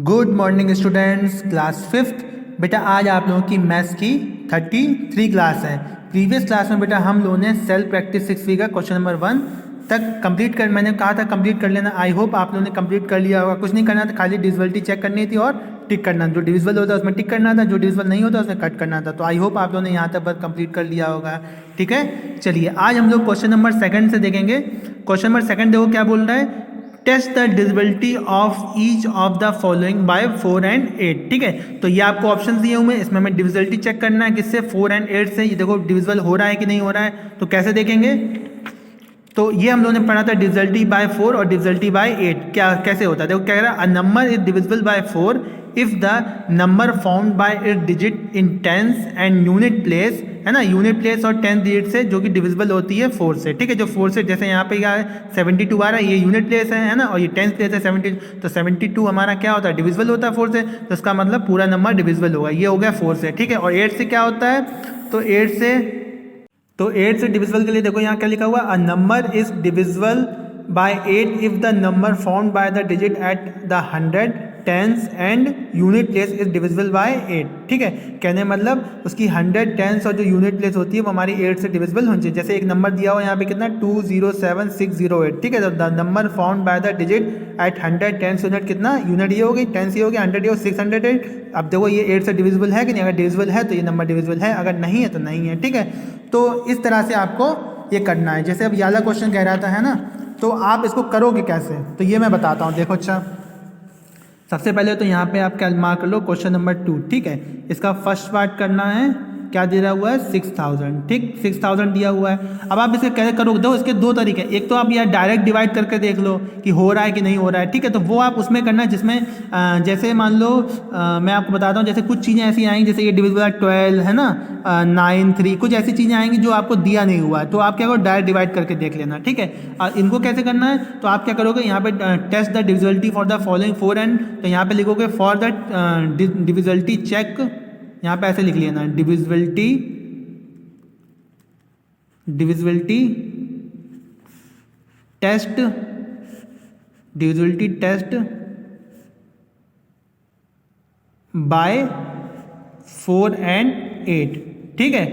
Good morning students, class fifth. बेटा आज आप लोगों की मैथ्स की 33 क्लास है। प्रीवियस क्लास में बेटा हम लोगों ने सेल्फ प्रैक्टिस 6 का क्वेश्चन नंबर 1 तक कंप्लीट कर, मैंने कहा था कंप्लीट कर लेना। आई होप आप लोगों ने कंप्लीट कर लिया होगा। कुछ नहीं करना था, खाली डिविजिबिलिटी चेक करनी थी और टिक करना। जो डिविजिबल होता है उसमें टिक करना था, जो डिविजिबल नहीं होता उसमें कट करना था। तो आई होप आप लोगों ने यहाँ तक बस कंप्लीट कर लिया होगा। ठीक है, चलिए आज हम लोग क्वेश्चन नंबर 2 से देखेंगे। क्वेश्चन नंबर 2 देखो क्या बोल रहा है। Test the divisibility of each of the following by 4 and 8। ठीक है, तो ये आपको ऑप्शंस दिए हुए हैं, इसमें हमें डिविजिबिलिटी चेक करना है किससे, 4 and 8 से। ये देखो डिविजिबल हो रहा है कि नहीं हो रहा है, तो कैसे देखेंगे। तो ये हम लोगों ने पढ़ा था डिविजिबिलिटी बाय 4 और डिविजिबिलिटी बाय 8 क्या कैसे होता है। देखो क्या कह रहा है, a number is divisible by 4 if the number found by it digit in tens and unit place, है ना, यूनिट प्लेस और 10 डिजिट से, जो कि डिविजिबल होती है 4 से। ठीक है, जो 4 से, जैसे यहाँ पे क्या है 72 आ रहा है, ये यूनिट प्लेस है ना, और ये 10 प्लेस है 70, तो 72 हमारा क्या होता है, डिविजिबल होता है 4 से। तो इसका मतलब पूरा नंबर डिविजिबल होगा। ये हो गया 4 से। ठीक है, और 8 से क्या होता है, तो 8 से डिविजिबल के लिए देखो यहाँ क्या लिखा हुआ, a number is divisible by 8 if the number found by the digit at the 100 tens and unit place is divisible by 8। ठीक है, कहने मतलब उसकी 100 टेंस और जो यूनिट प्लेस होती है वो हमारी 8 से डिविजिबल होनी चाहिए। जैसे एक नंबर दिया हुआ यहाँ पे कितना 207608। ठीक है, तो the number found by the digit at 100 tens unit कितना, यूनिट ये हो गई, टेंस ये हो गया, 100 ये हो 608। अब देखो ये 8 से डिविजिबल है कि नहीं, अगर डिविजिबल है तो ये नंबर डिविजिबल है, अगर नहीं है तो नहीं है। ठीक है, तो इस तरह से आपको ये करना है। जैसे अब ये वाला क्वेश्चन कह रहा था, है ना, तो आप इसको करोगे कैसे, तो ये मैं बताता हूँ। देखो अच्छा, सबसे पहले तो यहाँ पे आप क्या मार्क कर लो, क्वेश्चन नंबर 2। ठीक है, इसका फर्स्ट पार्ट करना है, क्या दे रहा हुआ है 6000। ठीक, 6000 दिया हुआ है। अब आप इसे कैसे करोगे, दो इसके दो तरीके, एक तो आप यार डायरेक्ट डिवाइड करके देख लो कि हो रहा है कि नहीं हो रहा है। ठीक है, तो वो आप उसमें करना है जिसमें जैसे मान लो मैं आपको बताता हूँ, जैसे कुछ चीज़ें ऐसी आएंगी, जैसे ये डिविजिबल 12 है ना, 9 3, कुछ ऐसी चीज़ें आएंगी जो आपको दिया नहीं हुआ है, तो आप क्या करो डायरेक्ट डिवाइड करके देख लेना। ठीक है, और इनको कैसे करना है, तो आप क्या करोगे, यहाँ पे test the divisibility for the following 4 and, तो यहाँ पे लिखोगे फॉर द डिविजिबिलिटी चेक, यहाँ पे ऐसे लिख लेना डिविजिबिलिटी टेस्ट बाय 4 and 8। ठीक है,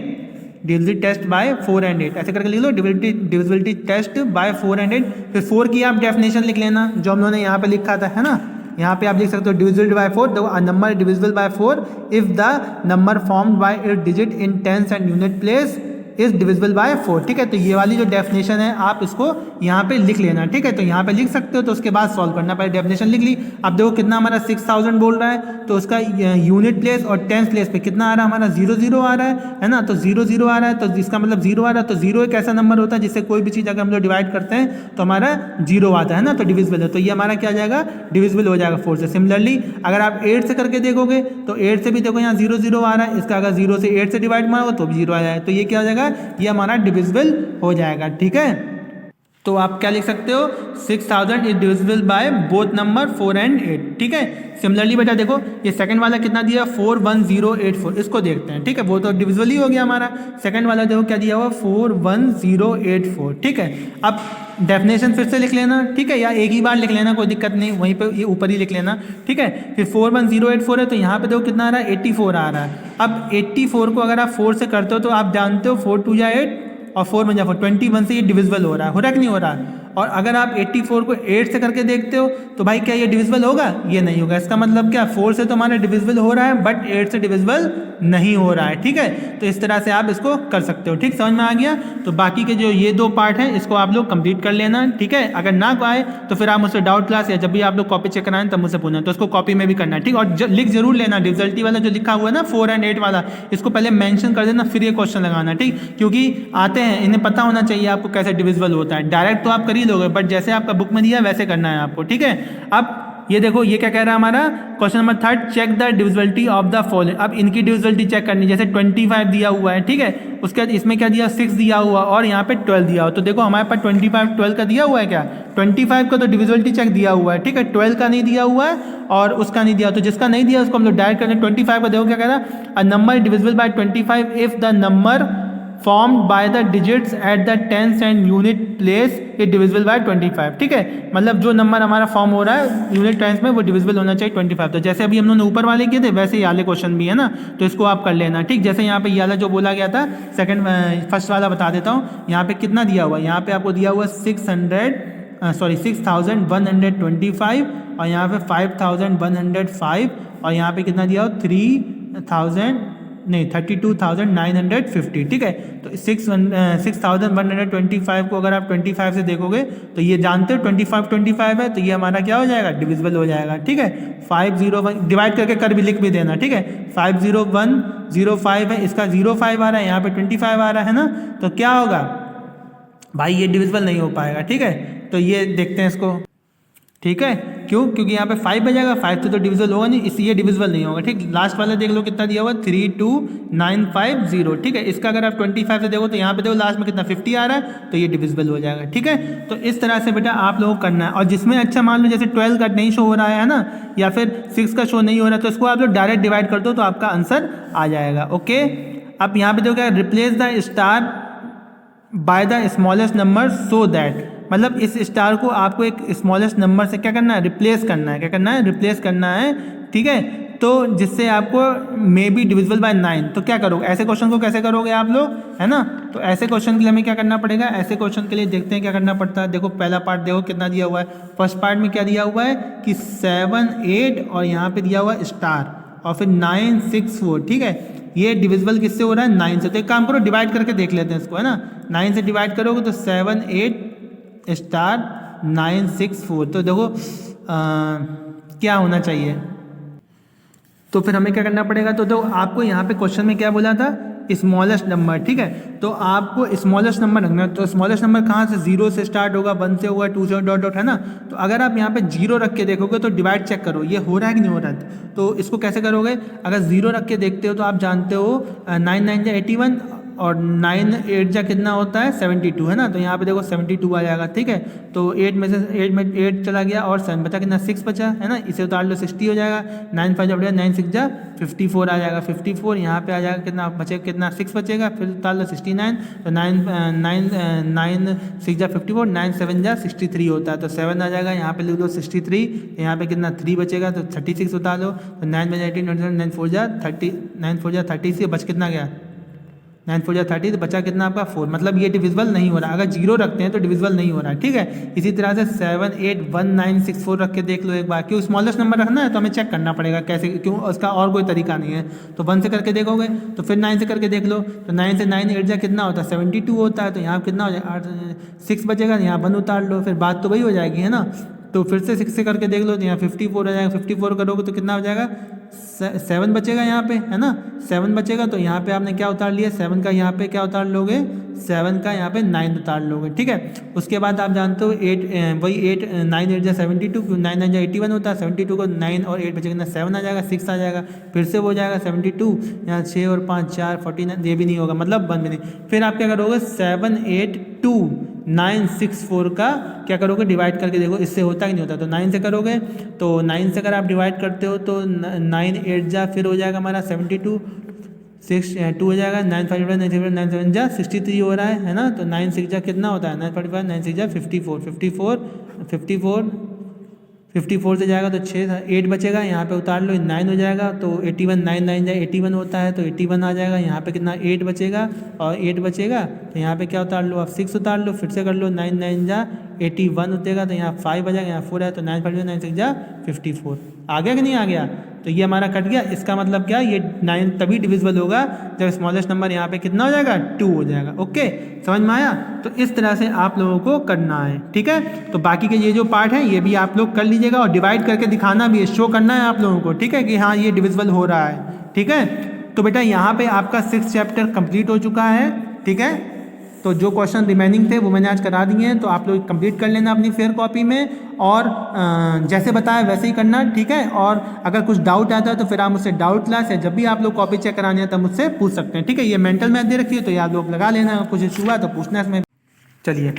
डिविजिबिलिटी टेस्ट बाय 4 and 8 ऐसे करके लिख लो, डिविजिबिलिटी टेस्ट बाय 4 and 8। फिर 4 की आप डेफिनेशन लिख लेना जो हम लोगों ने यहाँ पे लिखा था, है ना। यहाँ पे आप लिख सकते हो डिविजिबल बाय 4, तो a number divisible by 4 if the number formed by it digit in tens and unit place is divisible by 4। ठीक है, तो ये वाली जो डेफिनेशन है आप इसको यहाँ पे लिख लेना। ठीक है, तो यहाँ पे लिख सकते हो, तो उसके बाद सॉल्व करना, पहले डेफिनेशन लिख ली। अब देखो कितना हमारा 6000 बोल रहा है, तो उसका यूनिट प्लेस और टेंस प्लेस पे कितना आ रहा है, हमारा 00 आ रहा है ना, तो 00 आ रहा है, तो जिसका मतलब 0 आ रहा है, तो 0 एक ऐसा नंबर होता है जिससे कोई भी चीज़ अगर हम लोग डिवाइड करते हैं तो हमारा 0 आता है ना, तो डिविजिबल है, तो ये हमारा क्या आ जाएगा, डिविजिबल हो जाएगा 4 से। सिमिलरली अगर आप 8 से करके देखोगे तो 8 से भी देखो यहाँ 00 आ रहा है, इसका अगर 0 से 8 से डिवाइड मारोगे तो भी 0 आ जाएगा, तो ये क्या हो जाएगा, ये हमारा डिविजिबल हो जाएगा। ठीक है, तो आप क्या लिख सकते हो, 6000 is divisible by both number 4 and 8। ठीक है, सिमिलरली बेटा देखो ये सेकंड वाला कितना दिया 41084, इसको देखते हैं। ठीक है, वो तो डिविजिबल ही हो गया हमारा। सेकंड वाला देखो क्या दिया हुआ 41084। ठीक है, अब डेफिनेशन फिर से लिख लेना। ठीक है, या एक ही बार लिख लेना, कोई दिक्कत नहीं, वहीं पे ये ऊपर ही लिख लेना। ठीक है, फिर 41084 है, तो यहाँ पे देखो कितना आ रहा है 84 आ रहा है। अब 84 को अगर आप 4 से करते हो तो आप जानते हो 4 2 या 8 और 4 में 4 21 से ये डिविजिबल हो रहा है कि नहीं हो रहा है। और अगर आप 84 को 8 से करके देखते हो तो भाई क्या ये डिविजिबल होगा, ये नहीं होगा। इसका मतलब क्या 4 से तो हमारा डिविजिबल हो रहा है बट 8 से डिविजिबल नहीं हो रहा है। ठीक है, तो इस तरह से आप इसको कर सकते हो। ठीक, समझ में आ गया। तो बाकी के जो ये दो पार्ट हैं इसको आप लोग कंप्लीट कर लेना। ठीक है, अगर ना आए तो फिर आप मुझसे डाउट क्लास या जब भी आप लोग कॉपी चेक कराएं तब मुझसे पूछना, तो उसको कॉपी में भी करना है। ठीक, और लिख जरूर लेना डिविजिबिलिटी वाला जो लिखा हुआ है ना 4 and 8 वाला, इसको पहले मेंशन कर देना फिर ये क्वेश्चन लगाना। ठीक, क्योंकि आते हैं, इन्हें पता होना चाहिए आपको कैसे डिविजिबल होता है। डायरेक्ट तो आप कर ही लोगे बट जैसे आपका बुक में दिया वैसे करना है आपको। ठीक है, अब ये देखो ये क्या कह रहा है हमारा question number 3, check the divisibility of the following. अब इनकी डिविजिबिलिटी चेक करनी, जैसे 25 दिया हुआ है। ठीक है, उसके बाद इसमें क्या दिया 6 दिया हुआ और यहाँ पे 12 दिया हुआ, तो देखो हमारे पास 25 12 का दिया हुआ है क्या, 25 का तो डिविजिबिलिटी चेक दिया हुआ है। ठीक है, 12 का नहीं दिया हुआ है और उसका नहीं दिया, तो जिसका नहीं दिया उसको हम लोग डायरेक्ट करते हैं। 25 का देखो क्या कह रहा है, a number divisible by 25 if the number formed by the digits at the tens and unit place it divisible by 25, ठीक है। मतलब जो नंबर हमारा फॉर्म हो रहा है यूनिट टाइम्स में वो डिविजिबल होना चाहिए 25। तो जैसे अभी हम लोगों ने ऊपर वाले किए थे वैसे ये वाले क्वेश्चन भी है ना, तो इसको आप कर लेना, ठीक। जैसे यहाँ पे ये वाला जो बोला गया था फर्स्ट वाला बता देता हूँ। यहाँ पे कितना दिया हुआ है, यहाँ पे आपको दिया हुआ 6125 और यहाँ पे 5105 और यहाँ पे कितना दिया हो 32,950, ठीक है। तो 6125 को अगर आप 25 से देखोगे तो ये जानते हो 25 है, तो ये हमारा क्या हो जाएगा, डिविजिबल हो जाएगा, ठीक है। 501 डिवाइड करके कर भी लिख भी देना, ठीक है। 50105 है, इसका 05 आ रहा है, यहाँ पे 25 आ रहा है ना, तो क्या होगा भाई, ये डिविजिबल नहीं हो पाएगा, ठीक है। तो ये देखते हैं इसको, ठीक है। क्यों? क्योंकि यहाँ पे 5 बजाएगा, 5 से तो डिविजिबल होगा नहीं, इसलिए डिविजिबल नहीं होगा, ठीक। लास्ट वाला देख लो कितना दिया हुआ 32950, ठीक है। इसका अगर आप 25 से देखो तो यहाँ पे देखो लास्ट में कितना 50 आ रहा है, तो ये डिविजिबल हो जाएगा, ठीक है। तो इस तरह से बेटा आप लोगों को करना है। और जिसमें अच्छा मान लो जैसे 12 का नहीं शो हो रहा है ना, या फिर 6 का शो नहीं हो रहा है, तो इसको आप लोग डायरेक्ट डिवाइड कर दो तो आपका आंसर आ जाएगा, ओके। अब यहाँ पे देखो replace the star by the smallest number so that, मतलब इस स्टार को आपको एक स्मॉलेस्ट नंबर से क्या करना है, रिप्लेस करना है। क्या करना है? रिप्लेस करना है, ठीक है। तो जिससे आपको मे बी डिविजिबल बाय 9, तो क्या करोगे, ऐसे क्वेश्चन को कैसे करोगे आप लोग, है ना। तो ऐसे क्वेश्चन के लिए हमें क्या करना पड़ेगा, ऐसे क्वेश्चन के लिए देखते हैं क्या करना पड़ता है। देखो पहला पार्ट देखो कितना दिया हुआ है, फर्स्ट पार्ट में क्या दिया हुआ है कि 7 8 और यहाँ पे दिया हुआ है स्टार और फिर 9 6 4, ठीक है। ये डिविजिबल किससे हो रहा है, 9 से। तो एक काम करो डिवाइड करके देख लेते हैं इसको, है ना। 9 से डिवाइड करोगे तो 7 8 स्टार 9 6 4, तो देखो क्या होना चाहिए। तो फिर हमें क्या करना पड़ेगा, तो देखो आपको यहाँ पे क्वेश्चन में क्या बोला था, स्मॉलेस्ट नंबर, ठीक है। तो आपको स्मॉलेस्ट नंबर रखना है। तो स्मॉलेस्ट नंबर कहाँ से, 0 से स्टार्ट होगा, 1 से होगा, 2 से डॉट डॉट, है ना। तो अगर आप यहाँ पे 0 रख के देखोगे तो डिवाइड चेक करो ये हो रहा है कि नहीं हो रहा है। तो इसको कैसे करोगे, अगर 0 रख के देखते हो तो आप जानते हो 9 9 जा 81 और 9 8 जा कितना होता है 72, है ना। तो यहाँ पे देखो 72 आ जाएगा, ठीक है। तो 8 में से 8 चला गया और 7 बचा, कितना 6 बचा, है ना। इसे उतार लो 60 हो जाएगा, 9 5 जा 9 6 जा 54 आ जाएगा, 54 यहाँ पे आ जाएगा, कितना बचेगा, कितना 6 बचेगा, फिर उतार लो 69, तो 9 6 जा 54, 9 7 जा 63 होता है, तो 7 आ जाएगा, यहाँ पे लिख लो 63, यहाँ पे कितना 3 बचेगा, तो 36 उतार लो, तो 9 बजा 18 9 4 जा 30, 9 4 जा 30 से बच कितना गया 9 4 जा 30, तो बचा कितना आपका 4, मतलब ये डिविजिबल नहीं हो रहा। अगर 0 रखते हैं तो डिविजिबल नहीं हो रहा है, ठीक है। इसी तरह से 7 8 1 9 6 4 रख के देख लो एक बार, क्यों स्मॉलेस्ट नंबर रखना है तो हमें चेक करना पड़ेगा कैसे, क्यों उसका और कोई तरीका नहीं है। तो 1 से करके देखोगे तो फिर 9 से करके देख लो, तो 9 से 9 8 जा कितना होता है 72 होता है, तो यहाँ कितना हो जाएगा 6 बचेगा, यहाँ 1 उतार लो, फिर बात तो वही हो जाएगी, है ना। तो फिर से 6 से करके देख लो तो यहाँ 54 हो जाएगा, 54 करोगे तो कितना हो जाएगा 7 बचेगा यहाँ पे, है ना। 7 बचेगा तो यहाँ पे आपने क्या उतार लिया, 7 का यहाँ पे क्या उतार लोगे, 7 का यहाँ पे 9 उतार लोगे, ठीक है। उसके बाद आप जानते हो 8 9 8 जा 72, 9 9 जा 81 होता है, 72 को 9 और 8 बचेगा 7 आ जाएगा, 6 आ जाएगा, फिर से वो जाएगा 72, यहाँ 6 और 5 4 49, ये भी नहीं होगा, मतलब 1 भी नहीं। फिर आप क्या करोगे 7 8 2 9 6 4 का क्या करोगे, डिवाइड करके देखो इससे होता कि नहीं होता। तो 9 से करोगे तो 9 से अगर आप डिवाइड करते हो तो 9 8 जा फिर हो जाएगा हमारा 72, 6 2 हो जाएगा, 9 5 9 7 9 7 जा 63 हो रहा है ना। तो 9 6 जा कितना होता है 9 45 9 6 जा 54 से जाएगा तो 6 8 बचेगा, यहाँ पे उतार लो 9 हो जाएगा, तो 81 9 9 जा 81 होता है, तो 81 आ जाएगा, यहाँ पे कितना 8 बचेगा और 8 बचेगा, तो यहाँ पे क्या उतार लो आप 6 उतार लो, फिर से कर लो 9 9 जा 81 उतरेगा, तो यहाँ 5 बचेगा, यहाँ 4 है, तो 9 5 9 6 जा 54 आ गया कि नहीं आ गया। तो ये हमारा कट गया। इसका मतलब क्या, ये 9 तभी डिविजिबल होगा जब स्मॉलेस्ट नंबर यहाँ पे कितना हो जाएगा 2 हो जाएगा। ओके, समझ में आया। तो इस तरह से आप लोगों को करना है, ठीक है। तो बाकी के ये जो पार्ट है ये भी आप लोग कर लीजिएगा और डिवाइड करके दिखाना भी है, शो करना है आप लोगों को, ठीक है, कि हाँ ये डिविजिबल हो रहा है, ठीक है। तो बेटा यहाँ पे आपका 6th चैप्टर कंप्लीट हो चुका है, ठीक है। तो जो क्वेश्चन रिमेनिंग थे वो मैंने आज करा दिए हैं, तो आप लोग कंप्लीट कर लेना अपनी फेयर कॉपी में, और जैसे बताया वैसे ही करना, ठीक है। और अगर कुछ डाउट आता है तो फिर आप मुझसे डाउट क्लास है, जब भी आप लोग कॉपी चेक कराने हैं तब मुझसे पूछ सकते हैं, ठीक है। ये मेंटल मैथ दे रखी है तो ये आप लोग लगा लेना, कुछ इशू हुआ तो पूछना इसमें। चलिए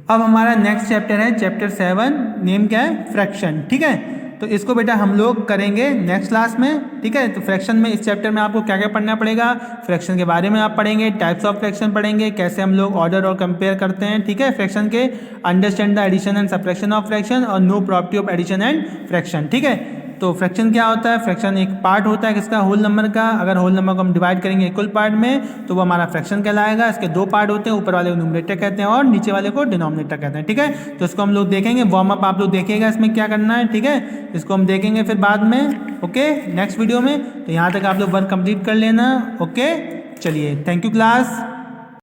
अब हमारा नेक्स्ट चैप्टर है चैप्टर 7, नेम क्या है, फ्रैक्शन, ठीक है। तो इसको बेटा हम लोग करेंगे नेक्स्ट क्लास में, ठीक है। तो फ्रैक्शन में इस चैप्टर में आपको क्या क्या पढ़ना पड़ेगा, फ्रैक्शन के बारे में आप पढ़ेंगे, टाइप्स ऑफ फ्रैक्शन पढ़ेंगे, कैसे हम लोग ऑर्डर और कंपेयर करते हैं, ठीक है, फ्रैक्शन के, understand the addition and subtraction of fraction और know property of addition and fraction, ठीक है। तो फ्रैक्शन क्या होता है, फ्रैक्शन एक पार्ट होता है किसका, होल नंबर का। अगर होल नंबर को हम डिवाइड करेंगे इक्वल पार्ट में तो वो हमारा फ्रैक्शन कहलाएगा। इसके दो पार्ट होते हैं, ऊपर वाले को न्यूमरेटर कहते हैं और नीचे वाले को डिनोमिनेटर कहते हैं, ठीक है। तो इसको हम लोग देखेंगे, वार्म अप आप लोग देखिएगा इसमें क्या करना है, ठीक है। इसको हम देखेंगे फिर बाद में, ओके, नेक्स्ट वीडियो में। तो यहाँ तक आप लोग वर्क कंप्लीट कर लेना, ओके। चलिए, थैंक यू क्लास।